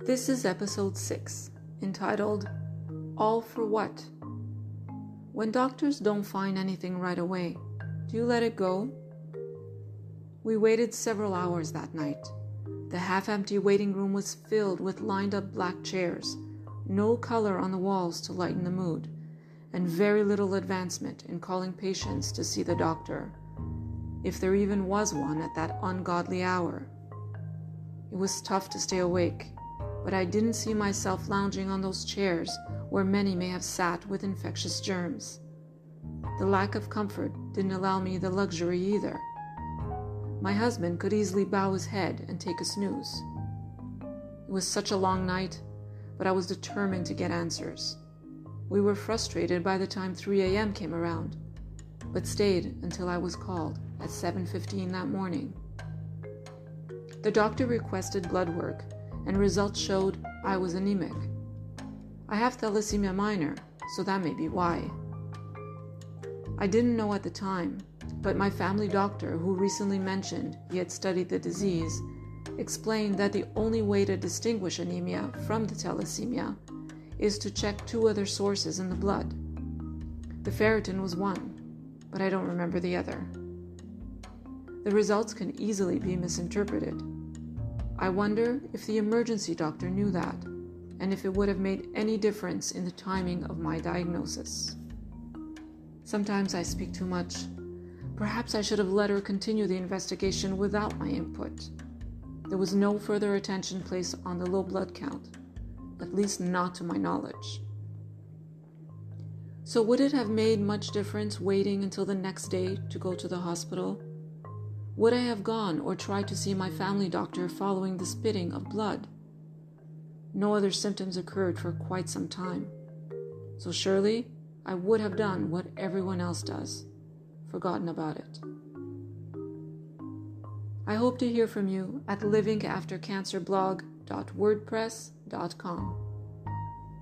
This is episode 6, entitled, All for What? When doctors don't find anything right away, do you let it go? We waited several hours that night. The half-empty waiting room was filled with lined-up black chairs, no color on the walls to lighten the mood, and very little advancement in calling patients to see the doctor, if there even was one at that ungodly hour. It was tough to stay awake, but I didn't see myself lounging on those chairs where many may have sat with infectious germs. The lack of comfort didn't allow me the luxury either. My husband could easily bow his head and take a snooze. It was such a long night, but I was determined to get answers. We were frustrated by the time 3 a.m. came around, but stayed until I was called at 7:15 that morning. The doctor requested blood work, and results showed I was anemic. I have thalassemia minor, so that may be why. I didn't know at the time, but my family doctor, who recently mentioned he had studied the disease, explained that the only way to distinguish anemia from the thalassemia is to check 2 other sources in the blood. The ferritin was one, but I don't remember the other. The results can easily be misinterpreted. I wonder if the emergency doctor knew that, and if it would have made any difference in the timing of my diagnosis. Sometimes I speak too much. Perhaps I should have let her continue the investigation without my input. There was no further attention placed on the low blood count, at least not to my knowledge. So would it have made much difference waiting until the next day to go to the hospital? Would I have gone or tried to see my family doctor following the spitting of blood? No other symptoms occurred for quite some time, so surely I would have done what everyone else does, forgotten about it. I hope to hear from you at livingaftercancerblog.wordpress.com.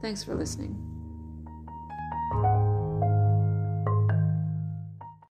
Thanks for listening.